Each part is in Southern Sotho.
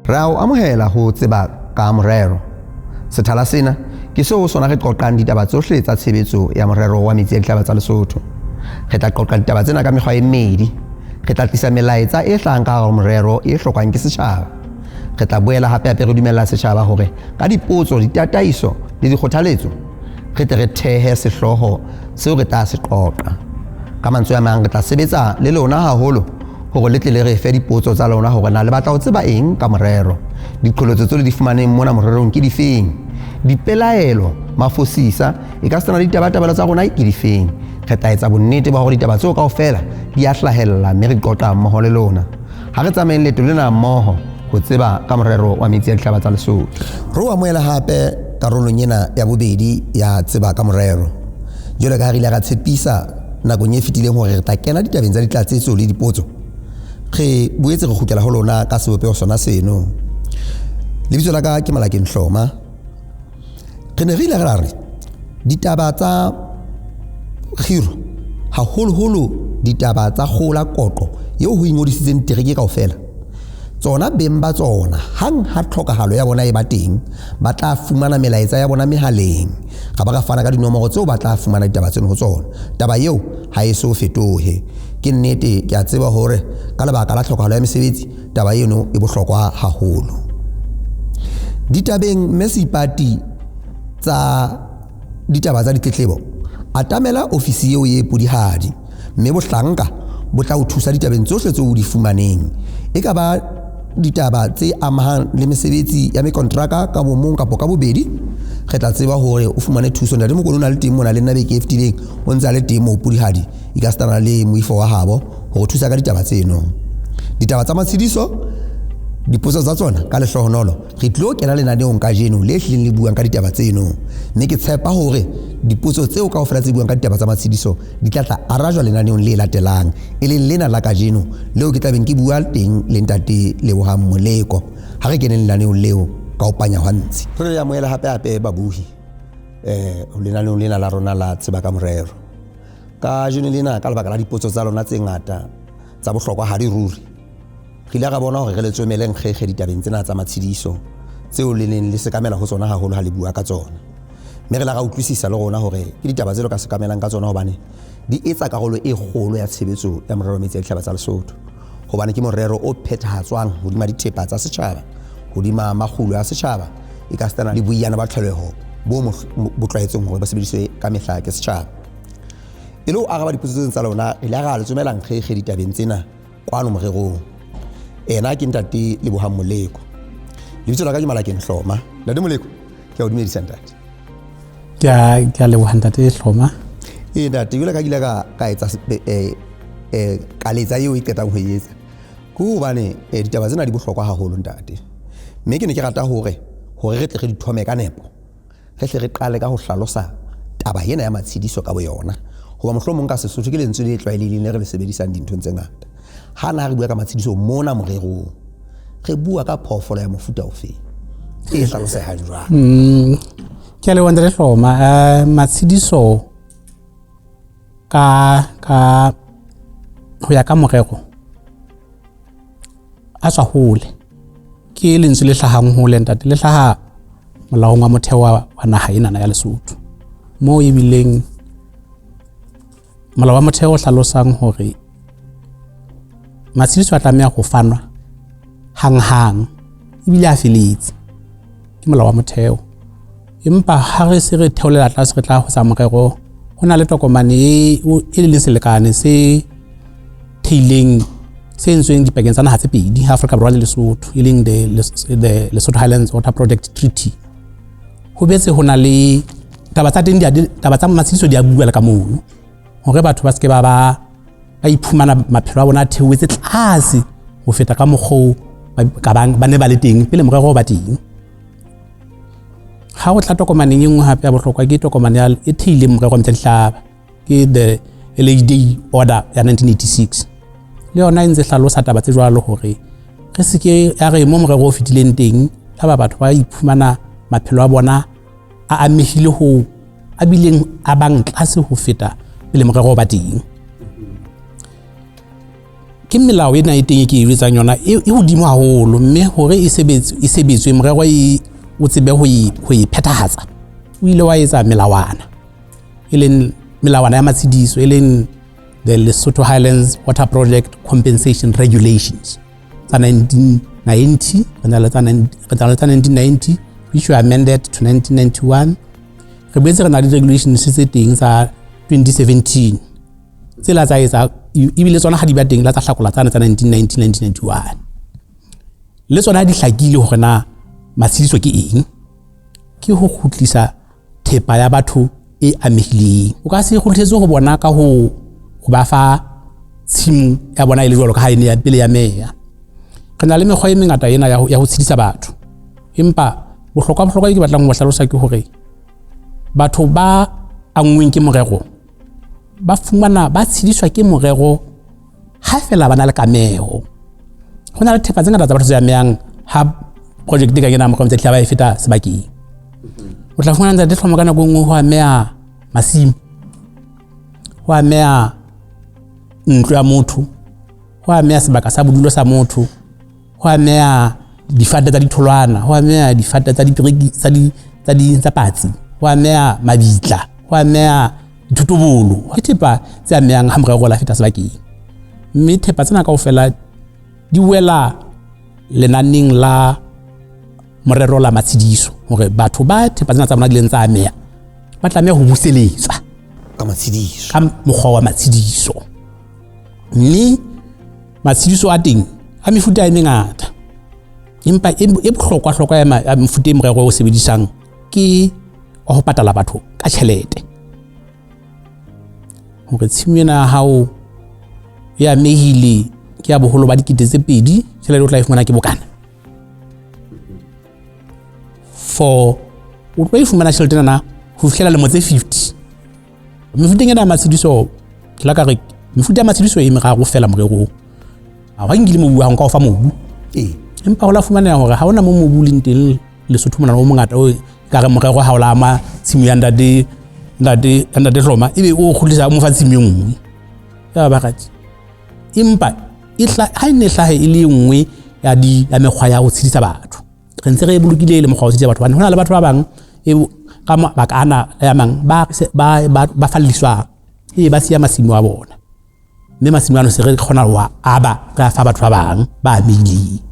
Re a o amohela ho Tseba-ka-Morero. Sethala sena ke seo sona re qoqang ditaba tsohle tsa tshebetso ya morero wa metsi a dihlaba tsa Lesotho. Re tla qoqa ditaba tsena ka mekgwa e mmedi. Re tla tlisa melaetsa e hlahang ka hara morero e hlokwang ke setjhaba. Re tla boela hape re dumella setjhaba hore ka dipotso, ditataiso le dikgothaletso re tle re thehe sehloho seo re tla se qoqa. Ka mantswe a mang re tla sebetsa le lona haholo hore le tle le re fe dipotso tsa lona hore na le batla ho tseba eng ka morero. Diqholotso tseo le di fumaneng mona morerong ke difeng? Dipelaelo, mafosisa e ka sena le ditabatabelo tsa rona ke difeng? Re tla etsa bonnete ba hore ditaba tseo kaofela di a hlahella mme re qoqa mmoho le lona. Ha re tsamayeng leeto lena mmoho ho tseba ka morero wa metsi a dihlaba tsa Lesotho. Re o amohela hape karolong ena ya bobedi ya Tseba-ka-Morero. Jwale ka re ile ra tshepisa nakong e fetileng hore re tla kena ditabeng tsa ditlatsetso le dipotso. Re boetse re kgutlela ho lona ka sebopeho sona seno. Lebitso la ka ke Malakeng Hloma. Re ne re ile ra re ditaba tsa khiro haholo ditaba tsa kgola qoqo eo ho ingodisitseng tereke kaofela. Tsona beng ba tsona hang ha tlhokahalo ya bona e ba teng ba tla fumana melaetsa ya bona mehaleng. Ga ba ka fana ka dinomoro tseo ba tla fumana ditaba tseno ho tsona. Taba eo ha e so fetohe. Ke nnete ke a tseba hore ka lebaka la tlhokahalo ya mesebetsi taba eno e bohlokwa haholo. Ditabeng mesipati tsa ditaba tsa ditletlebo atamela ofisi eo ye pudihadi mme bohlanka bo tla o thusa ditabeng tsohle tseo o di fumaneng. E ka ba ditaba tse amahang le mesebetsi ya mekontraka ka bomong kapo ka bobedi, re tla tseba hore o fumane thuso. Ntate Mokolo o na le teng mona le nna beke e fetileng o ntse a le teng moo pudihadi e ka stana le moifo wa habo hore thusa ka ditaba tseno. Ditaba tsa matshediso dipotso tsa tsona ka lehlohonolo re tlilo kena lenaneong ka jeno le hlileng le buang ka ditaba tseno, mme ke tshepa hore dipotso tseo kaofela tse buang ka ditaba tsa matshediso di tla arajwa lenaneong le latelang e leng lena la ka jeno leo ke tlabeng ke bua teng le ntate Lebohang Moleko ha re kene lenaneong leo ka o panya hwantsi. Re ya moela hape babuhi lenaneong lena la rona la Tseba-ka-Morero ka jeno lena ka lebaka la dipotso tsa lona tse ngata tsa bohlokwa ha di ruri. Re ile ra bona hore re le tswemeleng kgekge ditabeng tsena tsa matshediso tseo le neng le sekamela ho tsona haholo ha le bua ka tsona. Mme re la ra utlwisisa le rona hore ke ditaba tseo ka sekamelang ka tsona hobane di etsa karolo e kgolo ya tshebetso ya morero wa metsi a dihlaba tsa Lesotho. Hobane ke morero o phethahatswang hodima dithepa tsa setjhaba, hodima makgulo a setjhaba e ka stana le boiyana ba tlholeho bo tlwaetseng hore ba sebediswe ka mehla ke setjhaba. E le ho araba dipotso tsa lona re ile ra le tsomelang kgekge ditabeng tsena kwano morerong. Ena ke ntate Lebohang Moleko. Lebitso la ka ke Malakeng Hloma. Ntate Moleko ke a o dumedisa ntate. Ke a leboha ntate Hloma. Ntate jwale ka ile ka etsa ka letsa eo e qetang ho etsa ke hobane ditaba tsena di bohlokwa haholo ntate. Mme ke ne ke rata hore re tle re di thome ka nepo. Re hle re qale ka ho hlalosa taba ena ya matshediso ka boyona. Hoba mohlomong ka Sesotho ke lentswe le tlwaelehileng le re le sebedisang dinthong tse ngata. Hana re bua ka matshediso mona morerong re bua ka phoofolo ya mofuta ofe e hlalosehang jwang. Ke a leboha ntate Hloma. Matshediso ka ho ya ka morero a tswa hole ke lentswe le hlahang hole ntate, le hlaha molaong wa motheo wa naha ena ya Lesotho moo e bileng molao wa motheo o hlalosang hore matshediso a tlameha go fanwa hang ebile a feletse ke molao wa motheo. Empa ha re se re theolela tlase re tla ho sa morero ho na le tokomane e le selekane se theileng se entsweng dipakeng tsa naha tse pedi, Afrika Borwa le Lesotho, e leng the Lesotho Highlands Water Project Treaty. Ho betse ho na le taba tsa matshediso di a bua le ka mono hore batho ba se ke ba iphumana maphelo a bona a theoetse tlase ho feta ka mokgwa ba ne ba le teng pele morero o ba teng. Ha o tla tokomaneng e nngwe hape ya bohlokwa ke tokomane e theileng morero wa metsi a dihlaba ke the LHDA order ya 1986. Le yona e ntse hlalosa taba tse jwalo hore re se ke ya re mo morero o fetileng teng taba batho ba iphumana maphelo a bona a amehile ho a bileng a bang tlase ho feta pele morero o ba teng. ke melao ena e teng ke etsang yona e hodimo haholo mme hore e sebetswe morero o tsebe ho e phethahatsa o ile wa etsa melawana melawana ya matshidiso the Lesotho Highlands Water Project Compensation Regulations tsa 1990 1990 which were amended to 1991 re boetse re na le regulations tse teng tsa 2017 tsela tsa etsa ebile tsona ha di ba teng la tsa hlakola tsana tsa 1990 1991 le tsona di hlakile hore na matshidiso ke eng ke ho khutlisa thepa ya batho e amehileng o ka se khutletse go bona ka ho ba fa tshimo ya bona ile jwalo ka ha ene ya pele ya meya re na le mekgwa e mengata ena ya ho tshedisa batho empa bohlokwa ke batlang ho hlalosa ke hore batho ba angweng ke morero ba fumana ba tshediswa ke morero ha fela bana le kameho hona le thepa tse ngata tsa batho tse amehang ha project ka ngena mo tse tla ba e feta sebakeng o tla fumana ntate tlhomo kana go ngwe ho ameha masimo ho ameha ntlo ya motho ho ameha sebaka sa bodulo sa motho ho ameha difate tsa ditholwana ho ameha difate tsa dipiriki tsa patsi ho ameha mabitla ho ameha dithutobolo ke thepa tse amehang ha morero la feta sebakeng mme thepa tsena kaofela di wela lenaneng la morero la matshidiso hore batho ba thepa tsena tsa bona di leng tsa ameha ba tlameha ho buseletswa ka matshidiso ka mokgwa wa matshidiso mme matshidiso a teng a mefuta e mengata empa e bohlokwa ya mefuta e morero o sebedisang ke ho patala batho ka tjhelete hore tshimo ena hao ya mehile ke ya boholo ba dikete tse 2 tjhelete o tla e fumana ke bokana o tla e fumana tjhelete nana ho fihlela le mo tse 50 mefuta ena ya matshidiso la ka re mefuta ya matshidiso e meraro fela morero ha wa ngile mobu ha nka o fa mobu empa ho la fumana hore ha ona mo mobu le nteng Lesotho mona o mongata o ka re morero ha o la ama tshimo ya ndade hloma ebe o khutlisa mo fa tshimo e nngwe ya ba gati empa ha ine hlahe e le nngwe ya mekgwa ya ho tshedisa batho re ntse re bolokile le mokgwa wa ho tshedisa batho bana hona le batho ba bang ka bakana ya mang ba falliswa ba siya masimo a bona mme masimo ano se re khona wa aba ka fa batho ba bang ba amehile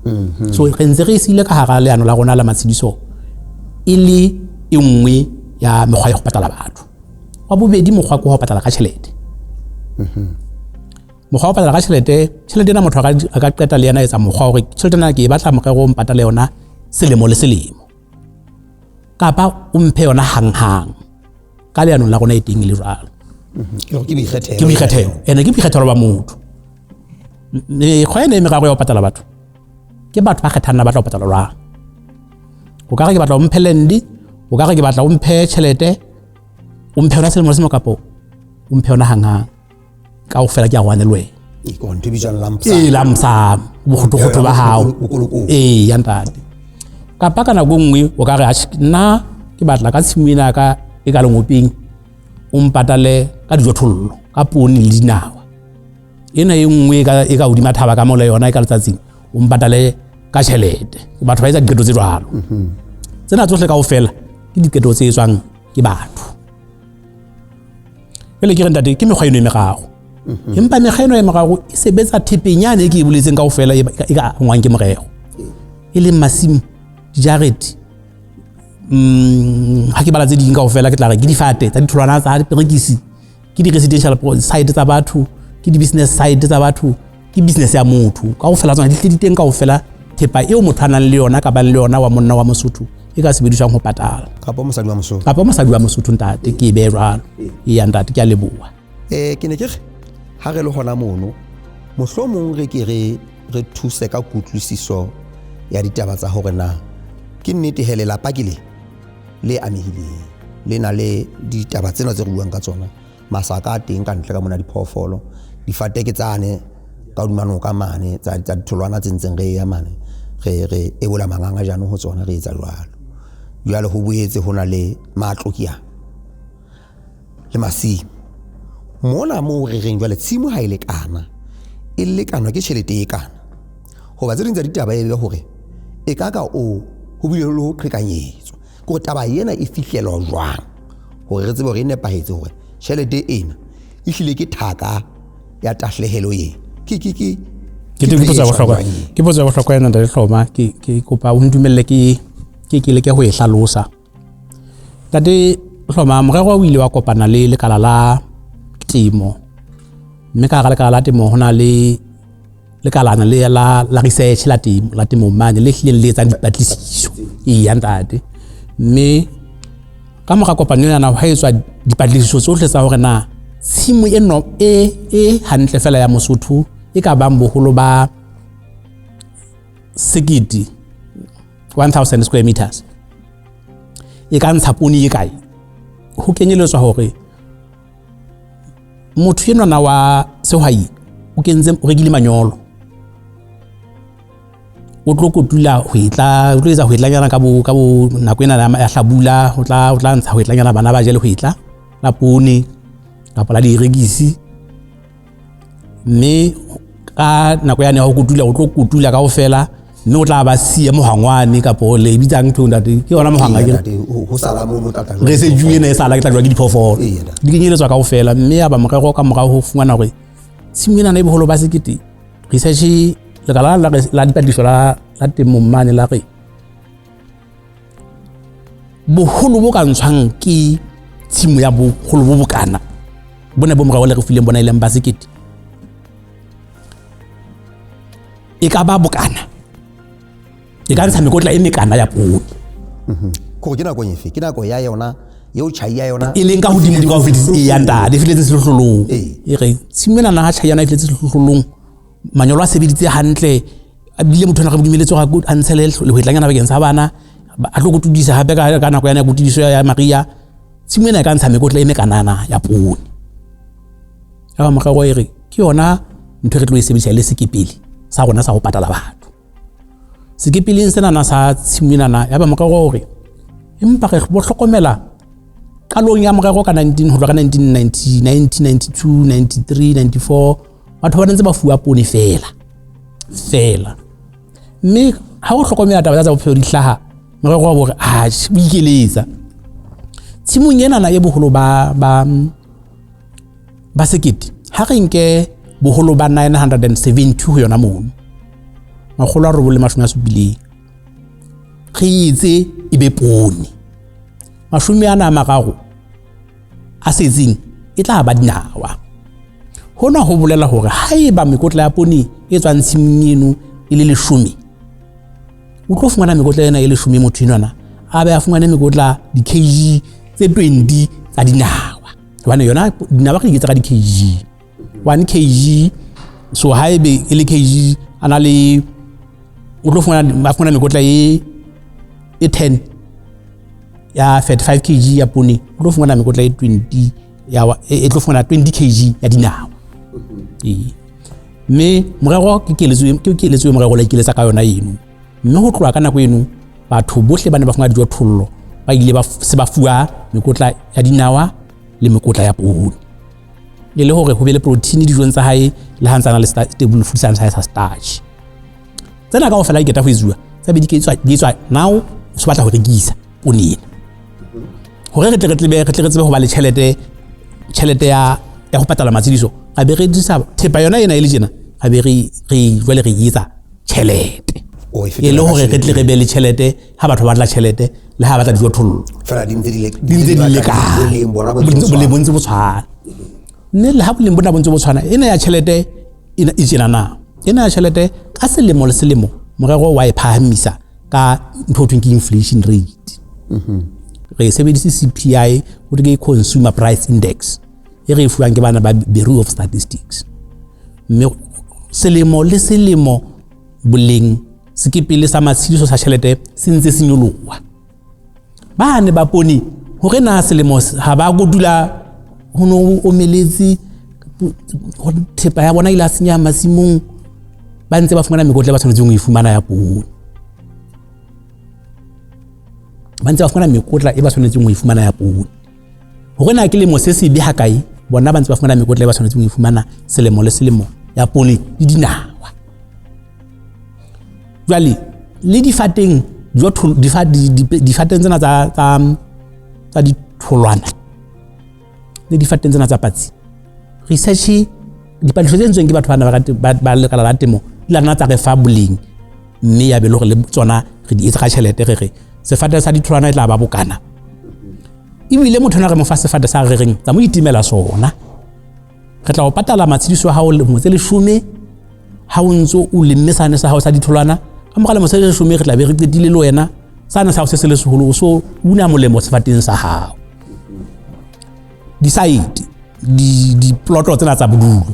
so re ntse re isile ka hara leano la rona la matshidiso e le nngwe ya mekgwa ya ho patala batho wa bobedi mokgwa ko ho patala ka tjhelete mokgwa wa patala ka tjhelete na motho a ka qeta le yana etsa mokgwa hore tjhelete na ke e batla morero o mpatale yona selemo le selemo kapa o mphe yona hang ka leano la rona e teng le jwalo ke boikgethelo ene ke boikgethelo ba motho kgwa ene meraro ya ho patala batho ke batho ba kgethana ba tla ho patala jwang o ka re ke batla o mphe lendi o ka re ke batla o mphe tjhelete o mphe yona selemo le selemo kapo o mphe yona hang ka o fela ke a gwane le wena lamsa bokgotokgotho ba hao ya ntate kapa kana go nngwe o ka re nna ke batla ka tshimo ena ka e ka lengopeng o mpatale ka dijothollo ka poone le dinawa ena e nngwe e ka hodima thaba ka mola yona e ka letsatsing o mpatale ka tjhelete batho ba etsa diketo tse jwalo tsena tsohle kaofela ke diketo tse etswang ke batho pele ke re ntate ke mekgwa eno e meraro empa mekgwa eno e meraro e sebetsa thepenyane e ke e boletseng kaofela e ka ngwang ke morero e leng masimo dijarete ha ke bala tse ding kaofela ke tla re ke difate tsa ditholwana tsa diperekisi ke di residential site tsa batho ke di business site tsa batho ke business ya motho kaofela tsona di teng kaofela thepa eo motho a nang le yona ka ba le yona wa monna wa Mosotho e ka sebediswang ho patala kapa mosadi wa Mosotho ntate ke be jwalo ya ntate ke a leboha ke ne ke ha re le hona mono mohlomong re ke re thuse ka kutlwisiso ya ditaba tsa hore na ke nnete hele lapa ke le amehileng le na le ditaba tsena tse re buang ka tsona masaka a teng ka ntle ka mona diphoofolo difate ke tsane ka dimano ka mane tsa ditholwana tse ntseng re ya mane re ebola manganga jano ho tsona re etsa jwalo ho boetse hona le matlokiya le masimo mona mo re reng jwale tshimo ha ile kana e lekanwa ke tjhelete e kana hoba tse ding tsa ditaba e be hore e kaka o ho bile le ho qhekanyetswa gore taba yena e fihlelwa jwang hore re tsebe hore e nepahetse hore tjhelete ena e hlile ke thaka ya tahlehelo ye ke potsa bohlokwa yena ntate Hloma ke kopa o ntumelle ke leke ho e hlalosa ntate Hloma morero o ile wa kopana le lekala la temo mme ka ga lekala la temo hona le lekalana le la research la temo mane le hlile le etsa dipatlisiso ya ntate mme ka mora kopano yana ha etswa dipatlisiso tsohle tsa hore na tshimo e hantle fela ya Mosotho e ka bang boholo ba 1000 square meters e ka ntsha poone e kae ho kenyeletswa hore motho enwana wa sehwai o rekile manyolo o tlo kotula ho etla nyana ka bo nako ena ya hlabula o tla ntsha ho etla nyana bana ba jele ho etla la poone kapa la direkisi mme ka nako yane ha o kotula o tlo kotula kaofela mme o tla ba siya mohangwane kapa le bitsang thonda ke ona mohanga ho sala mo tata re se juwe ne sala ke tla jwa ke diphoofolo di kenyeletswa kaofela mme ya ba morero ka morao ho fungana hore tshimina na e boholo ba sekete research lekala la dipatlisiso la temo mane la re boholo bo ka ntshwang ke tshimo ya boholo bo bokana bona bo morao le re fileng bona ileng ba sekete e ka ba bokana e ka ntsha mekotla e mekana ya poone go ke nako efe ke nako ya yona yo chai ya yona e leng ka hodimo di ka ofitse e ya nta di filetse sehlohlolong e re tshimena na ha chai yana e filetse sehlohlolong manyolo a sebeditse hantle a bile motho na re dumeletse ga a ntshele le ho etlanyana bakeng sa bana a tlo go tudisa hape ka nako yana go tudiso ya Maria tshimena ka ntsha mekotla e mekanana ya poone ya ba mogego e re ke yona ntho re tlo e sebedisa le sekepele sa rona sa go patala batho sekepeleng sena na sa tshimena na ya ba mogego hore empa re bo hlokomela qalong ya morero ka 1990 1992 93 94 batho ba ntse ba fuwa poone fela mme ha o hlokomela taba tsa bophelo di hlaha morero wa hore a bo ikeletsa tshimong ena na e boholo ba sekete ha re nke boholo ba 970 ho yona mono makgolo a robole mashome a supileng re itse e be poone mashome ana a mararo a setseng e tla ba dinawa hona ho bolela hore haeba mekotla ya poone e tswang tshimong eno e le 10 o tlo fumana mekotla ena e le 10 motho enwana a be a fumana mekotla di kg tse 20 tsa dinawa hobane yona dinawa re iketsa ka di kg 1 kg so haebe e le kg ana le o tlo fumana mekotla e 10 ya 35 kg ya poone o tlo fumana mekotla e 20 e tlo fumana 20 kg ya dinawa mme morero ke keletso morero la ikeletsa ka yona eno mme ho tloa ka nako eno batho bohle ba ne ba fumana dijothollo ba ile ba se ba fuwa mekotla ya dinawa le mekotla ya poone e le hore ho be le protein dijong tsa hae le ha ntsana le stable food science sa starch tsena ka ofela iketa ho izua tsa be di etswa now se batla ho rekisa poone hore re tle ho ba le tjhelete ya ho patala matsediso a be re disa thepa yona ena e le jena a be re jwale re etsa tjhelete e le hore re tle re be le tjhelete ha batho ba tla tjhelete le ha ba tla dijothollo fela di ntse di le ka boleng bontse bo tshwana ne le ha boleng bona bontse bo tshwana ena ya tjhelete ena e jena na ena ya tjhelete ka selemo le selemo morero wa e phahamisa ka ntho thweng ke inflation rate re sebedisa CPI o ke consumer price index e re fuwang ke bana ba Bureau of Statistics mme selemo le selemo boleng sekepele sa matshidiso sa tjhelete se ntse se nyoloha bane ba pone hore na selemo ha ba godula hono o meletse ho thepa ya bona ila senya masimong ba ntse ba fumana mekotla ba tshwanetse go ifumana ya poone ba ntse ba fumana mekotla e ba tshwanetse go ifumana ya poone hore na ke le mo se se be ha kae bona ba ntse ba fumana mekotla e ba tshwanetse go ifumana selemo le selemo ya poone le dinawa. Jwale le difateng difateng tsena tsa ditholwana le difateng tsena tsa patsi, research dipadiso tse ntsweng ke batho ba lekala la temo di lana tsa re fa boleng, mme ya be le gore le tsona re di etsa ka tšhelete re sefate sa ditholwana e tla ba bokana. Ebile motho na re mo fa sefate sa re reng tsa mo itimela sona, re tla o patala matshidiso a hao le mo tse 10 ha o ntso o lemmesane sa hao sa ditholwana ka mogala mo tse 10 re tla be re qetile le wena sana sa o se le seholo so una molemo sefateng sa hao. Di-site di ploto tsena tsa bodulo,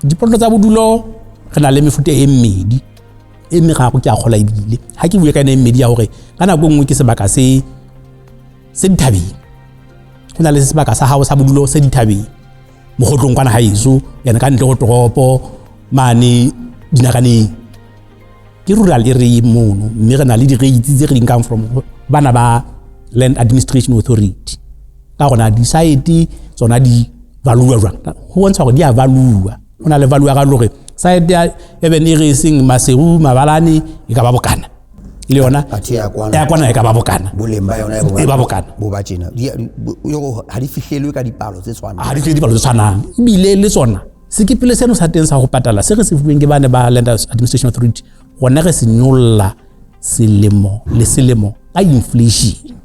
diploto tsa bodulo re na le mefuta e mmedi e meraro ke a kgola ebile ha ke bua ka ene mmedi ya hore kana go nngwe ke sebaka se dithabeng, go na le sebaka sa hao sa bodulo se dithabeng mogotlong kana haeso yana ka ntle go toropo mane dinaganeng ke rural area mono, mme re na le di-rates tse re income from bana ba Land Administration Authority ka gona di-site tsona di value jwang go bontsha gore di a value, go na le value ya ga lore site ya even irrigation maseru mabalane e ka ba bokana le yona ya kwana e ka ba bokana boleng ba yona e ba bokana bo ba tjena yo ha di fihlelwe ka dipalo tse tshwanang, ha di fihlelwe dipalo tse tshwanang ebile le tsona sekipele seno sa teng sa go patala se re se fuweng ke bane ba Land Administration Authority gona re se nyolla selemo le selemo ka inflation.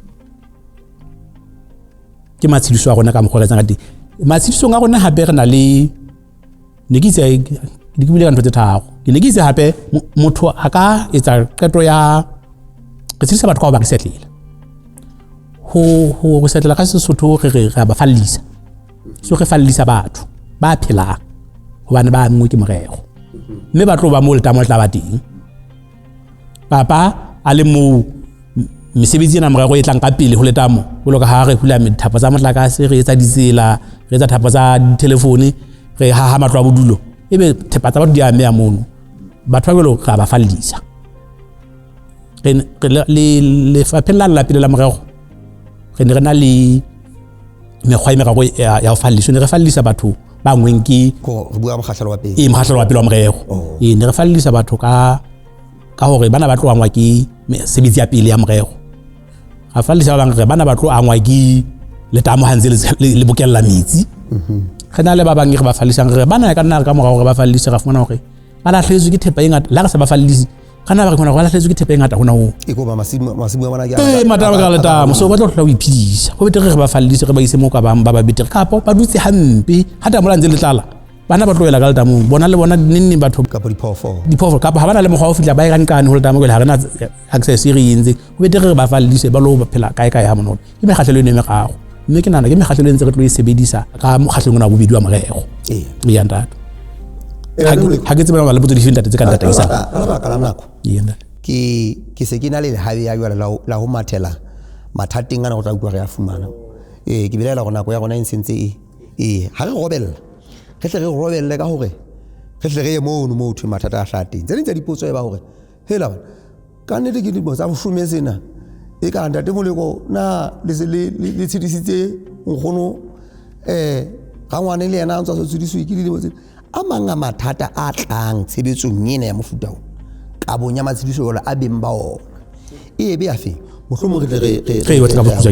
Ke matshidiso a gona ka mogoretsang ka teng matshidiso a gona hape re na le ne ke itse di bile ka ntho tse tharo ke ne ke itse hape motho a ka etsa qeto ya re tshisa batho ka ba ke setlela ho setlela ka Sesotho re ba fallisa so re fallisa batho ba phela hobane ba ngwe ke morero mme ba tlo ba mo le tamo tla ba teng papa a le mo mesebetsi ena morero e tlang ka pele ho le tamo go loka ha re hula methapo tsa motlakase re etsa ditsela re etsa thapo tsa dithelefone re ha matlo a bodulo ebe thepa tsa batho di a mea mono batho ba go ga ba fallisa le fapela la pele la morero re ne re na le mekgwa e meraro ya ho fallisa ne re fallisa batho ba ngweng ke go re bua mogahlo wa pele mogahlo wa pele wa morero ne re fallisa batho ka hore bana ba tlo angwa ke sebetsi ya pele ya morero a fallisa ba bang re bana ba tlo angwa ke letamo hantse le bokella metsi re na le ba bang re ba fallisang re bana ka nna re ka morao re ba fallisa ga fumana hore ba la hletswe ke thepa e ngata la re sa ba fallisi kana ba re bona go la hletswe ke thepa e ngata hona ho e go ba masibu a mana ke mataba ka letamo so ba tlo hlola o iphidisa go betere re ba fallise re ba ise mo ka bang ba betere kapo ba dutse hampe hata mola ntse le tlala bana ba tloela ka letamo bona le bona nne batho ka diphoofolo kapo ha bana le mogwa o fitla ba e kankane ho letamo go le ha rena access e re yentse go betere re ba fallise ba lo ba phela kae ha mono e megahlelo ene megago mme ke nana ke megahlelo ntse re tlo e sebedisa ka mogahlelo ona bobedi wa morego ya ntate ha ke tsebela le botso di fintate tse ka ntate isa ba ka la nako ya ntate ke se ke na le hawe ya yona la ho mathela mathateng ana go tla utlwa re ya fumana ke bilela go nako ya gona e sentse ha re robella re tle re robelle ka hore re tle re ye mono mo thwe mathata a hlateng tse ntse dipotso e ba hore hela bana ka nnete ke dipotso tsa bofume sena e ka ntate moleko na le tshedisitse nkgono ga ngwane le yena a ntse a tshediswe ke dilemo tse a manga mathata a tlang tshebetsong ena ya mofuta o ka bonya matshidiso yola a beng ba ona e be a fe mohlomong re wa tla botsa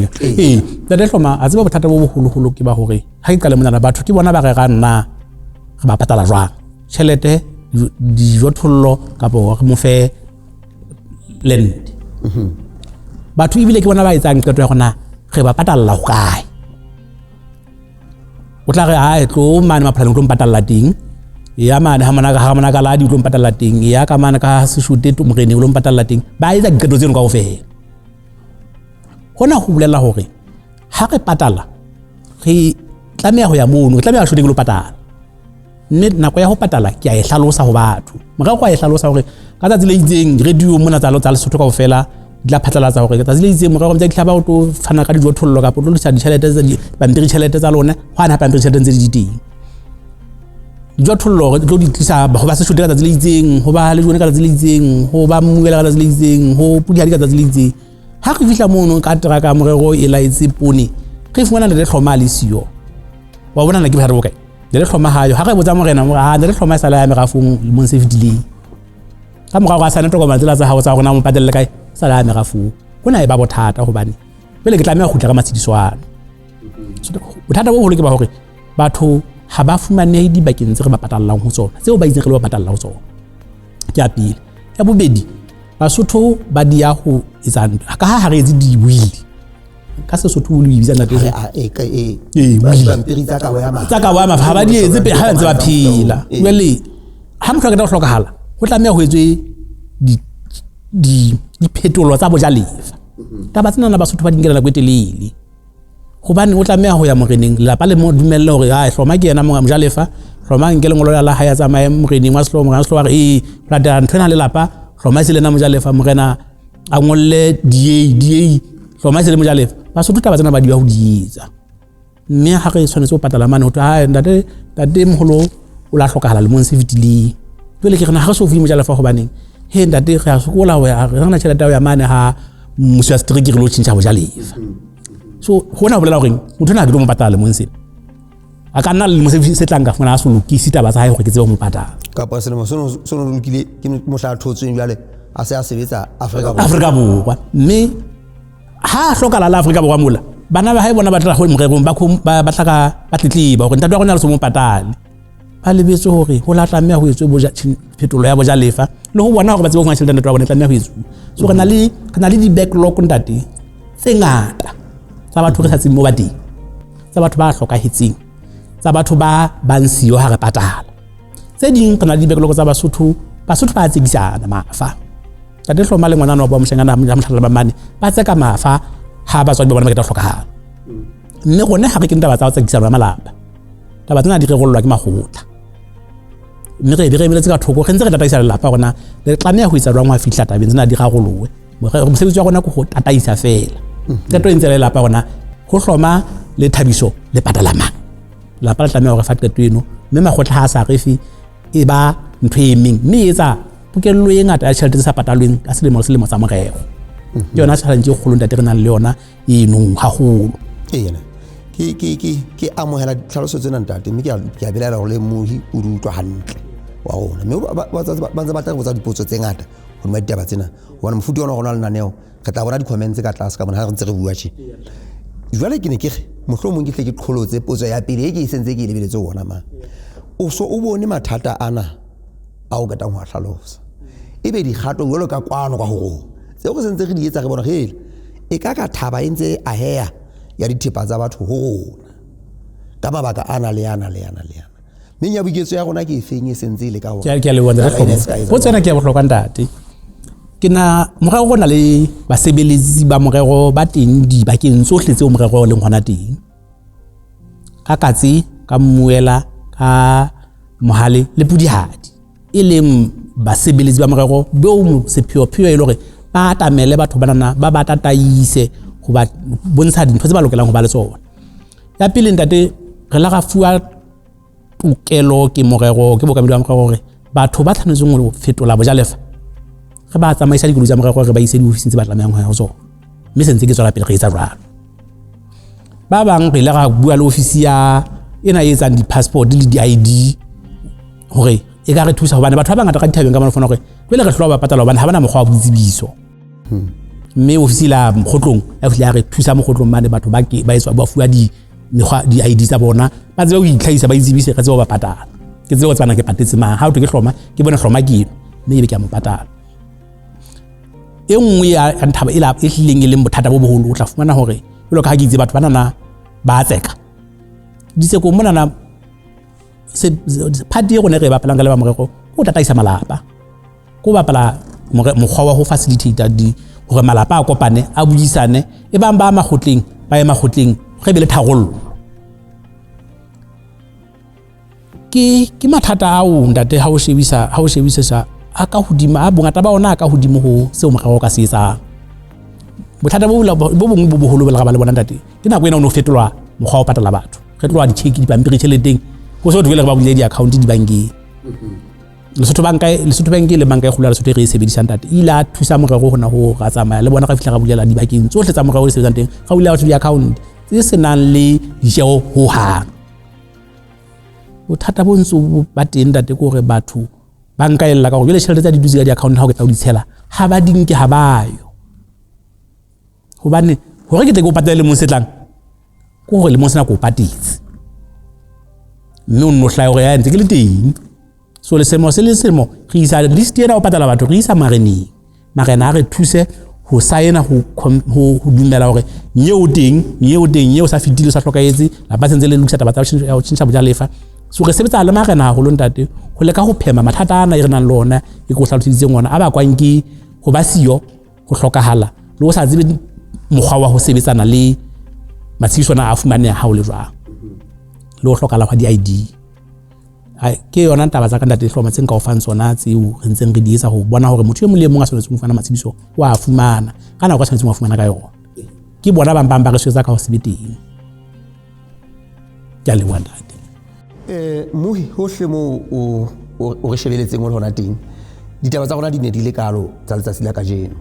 da le hloma a tseba bothata bo boholo ke ba hore ha ke kala mona batho ke bona ba re ga nna re ba patala jwang tšhelete dijothollo kapo re mo fe land batho ibile ke bona ba etsang qeto ya gona re ba patalla go kae o tla re ha e tlo mane maphaleng tlo mpatalla teng ya mane ha mana ka la di tlo mpatalla teng ya ka mane ka seshute to morene tlo mpatalla teng ba etsa diqeto tseno kaofela hona ho bolela hore ha re patala re tlameha ho ya mono re tlameha shoteng lo patala mme nako ya ho patala ke a e hlalosa ho batho morao kwa e hlalosa hore ka tsatsi le itseng radio mona tsa Lesotho kaofela di la phatlalatsa hore ka tsatsi le itseng morao mtsa dihlaba o to fana ka dijothollo ka potlo tsa ditšhelete tsa di pampiri tšhelete tsa lona go ana pampiri tšhelete tse di teng dijothollo re tlo di tlisa ba go ba se shoteng ka tsatsi le itseng ho ba le jone ka tsatsi le itseng ho ba mmuela ka tsatsi le itseng ho pudi ha di ka tsatsi le itseng ha re fihla mono ka teraka morero e la itse pone re fumana le hloma le siyo wa bona na ke ba re bokae le hloma hayo ha re botsa morena ha le hloma sala ya merafong lemong se fetile ka morao ga sana tokomane tsela tsa hao tsa rona mo patelle kae sala ya merafong hona e ba bothata hobane pele ke tlameha go tla ka matshediswana so bothata bo holo ke ba hore batho ha ba fumanehe dibakeng tse re ba patallang ho tsona tseo ba itseng re ba patalla ho tsona ke a pele ya bobedi Basotho ba dia ho etsang ka ha re etsi di will ka Sesotho o le bitsa ntate tsa ka wa ma ha ba di etse ha ntse ba phela jwale ha motho ka hlokahala ho tlameha ho etswe di phetolo tsa bojalefa taba tsena na Basotho ba di nkela nako e telele hobane o tlameha ho ya moreneng lapa le mo dumelle hore ha hloma ke yena mojalefa hloma nkele ngolo la ha ya tsamaya moreneng wa selo morena selo re la da nthwena le lapa hloma se lena mojalefa morena a ngolle da hloma se le mojalefa Basotho taba tsena ba di ba ho di etsa mme ha re tshwanetse ho patala mane ho twa ntate moholo o la hlokahala le mong se fitile pele ke rena ha so fi mojalefa hobane he ntate re a sokola ho ya re na tšhelete ya mane ha musa street re lo tšintša bojalefa so hona bolela hore motho na ke mo patala mo nse a ka nna le mo se tlang ka fona a so lokisi taba tsa hae hore ke tsebe mo patala ka pa selemo sono lokile ke mo hla thotsweng jale a se a sebetsa Afrika Borwa mme ha hlokala la Afrika Borwa mola bana ba hae bona ba tla go morerong ba tlaka ba tletleba hore ntate wa rona le so mo patale ba lebetse hore ho la tlameha ho etswe phetolo ya bojalefa le ho bona hore ba tsebe ho ngatshela ntate wa bona tlameha ho etswe so re na le di backlog ntate tse ngata tsa batho re sa tsimo ba teng tsa batho ba hlokahetseng tsa batho ba bansiyo ha re patala tse ding kana di backlog tsa Basotho ba tsekisana mafa tade hloma le ngwana wa moshengana ya mohlala ba mane ba tseka mafa ha ba tswa ba bona ba ka hlokahala mme gone ha re ke ntaba tsa tsekisana malapa taba tsena di re gollwa ke magotla mme re dire ka thoko re ntse re tataisa lelapa gona le tlameha ho itsa jwang wa fihla tabeng tsena di rarolowe mosebetsi wa gona go go tataisa fela tlo ntse le lapa gona go hloma le thabiso le patalamang lapa le tlameha hore fa qetweno mme magotla ha sa refi e ba ntho e meng mme etsa pokello e ngata ya tšhelete tse sa patalweng ka selemo tsa morero ke yona challenge e kgolo ntate re nang le yona eno haholo yena ke amohela tlhaloso tsena ntate mme ke a belela go le mohi o di utlwa hantle wa rona mme ba ntse ba tla botsa dipotso tse ngata go ma ditaba tsena bona mofuti ona gona le naneo ka tla bona di-comments ka tlase ka bona ha re ntse re bua tje jwale ke ne ke re mohlomong ke tle ke qholotse potso ya pele e ke sentse ke e lebeletse ona ma o so o bone mathata ana a o gatang ho a hlalosa ebe di kgato jwalo ka kwano ka ho tse go sentse re di etsa re bona hele e ka thaba e ntse a heya ya dithepa tsa batho ho rona ka mabaka ana le ana mme ya buketso ya rona ke efeng e sentse le ka ho ke le bona go tsena ke a bohlokwa ntate ke na morero gona le basebeletsi ba morero ba teng di bakeng tsohle tseo morero le ngwana teng ka katse ka mmuela ka mohale le pudihadi e leng basebeletsi ba morero beo sepheo e le hore ba tamele batho banana ba ba tataise go ba bontsha dintho tse ba lokelang go ba le tsona ya pele ntate re la ga fuwa tokelo ke morero ke bokamedi ba morero gore batho ba tshwanetseng go fetola bojalefa re ba tsamaisa dikolo tsa morero re ba ise di-ofising tse ba tlamehang go ya go tsona mme sentse ke tswela pele re etsa jwalo ba bang re ile ga bua le ofisi ya ena e etsang di-passport le di-ID hore e ka re thusa hobane batho ba bangata ka dithabeng ka mona fona hore pele re hlola ba patala hobane ha bana mokgwa wa boitsebiso mme ofisi la mokgotlong ya fihla re thusa mokgotlong mane batho ba etswa ba fuwa di-ID tsa bona ba tsebe ho itlhahisa ba itsebise re tsebe ba patala ke tsebe go tsana ke patetse mang ha o ke hloma ke bona hloma ke mme ebe ke a mo patala e nngwe ya nthaba e hlileng e leng bothata bo boholo o tla fumana hore jwalo ka ha ke itse batho banana ba tseka diseko monana party e rona re bapalang ka le ba morero o tataisa malapa ko bapala mokgwa wa ho facilitate hore malapa a kopane a buisane e bang ba magotleng ba e magotleng re be le tharollo ke mathata ao ntate ha o shebisa a ka hodimo a bongata ba ona ka hodimo ho seo morero ka se etsang bothata bo bongwe bo boholo ba le bona ntate ke nako ena o no fetolwa mokgwa o patala batho re tloa di-check dipampiri tšheleteng go se o duele ba bulele di-account dibankeng Lesotho Bank le banka e kgolo ya Lesotho e re e sebedisang ntate ile a thusa morero hona ho ra tsamaya le bona ga fihla ga bulela dibakeng tsohle tsa morero le sebetsang teng ga bulela batho di-account tse senang le ditjeo ho hang bothata bo ntse ba teng ntate ko re batho ba nkaella ka gore le tšhelete tsa di dutse ka di-account ha o ke tla o di tshela ha ba dinke ha bayo hobane hore ke tle ke o patele lemong se tlang ko gore lemong sena ko o patetse mme o nno hlaya gore ya ntse ke le teng so le semo se le semo re isa list ena o patala batho re isa marena a re thuse ho saena ho dumela hore nyeo teng sa fitile sa hlokaetse la ba sentse le lokisa taba tsa ho tšhintšha bojalefa so re sebetsa le marena haholo ntate ho leka ho phema mathata ana e re nang le ona e go hlalositseng ona a ba kwang ke ho ba siyo ho hlokahala le o sa tsebe mokgwa wa ho sebetsana le matshišwana a fumaneha ha o le jwang le ho hlokahala ga di-ID ke yona taba tsa ka ntate hloma tseng ka o fang tsona tseo re ntseng re di etsa ho bona hore motho e mong le mong a tshwanetse mo fana matsebiso wa a fumana kana go tshwanetse mo fumana ka yona ke bona ba re swetsa ka ho sebeteng ke a le ntate muhi hohle mo o re shebeletseng o le hona teng ditaba tsa rona di ne di le kalo tsa letsatsi la kajeno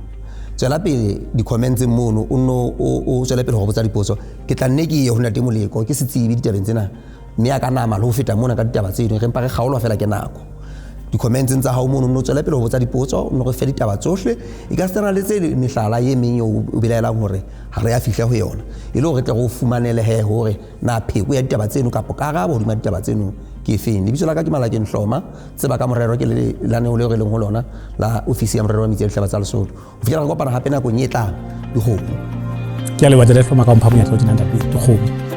tswela pele di-comments mono o tswela pele go botsa dipotso ke tla nne ke ye ho ntate Moleko ke se tsibi ditabeng tsena mme a ka nama le ho feta mona ka ditaba tseno re mpa re kgaolwa fela ke nako di-comments tsa hao mono o tswela pele go botsa dipotso o re fe ditaba tsohle e ka tsena le tse mehlala ye meng o belaelang hore ha re a fihla ho yona e le hore tle go fumanele he hore na pheko ya ditaba tseno kapo karabo hodima ditaba tseno ke feng lebitso la ka ke Malakeng Hloma Tseba-ka-Morero ke le laneo le re leng ho lona la ofisi ya Morero wa metsi a dihlaba tsa Lesotho o fihlela re kopana hape nakong e tlang dikgomo ke a le batla le Hloma ka mpha monyetla o dinang ntate dikgomo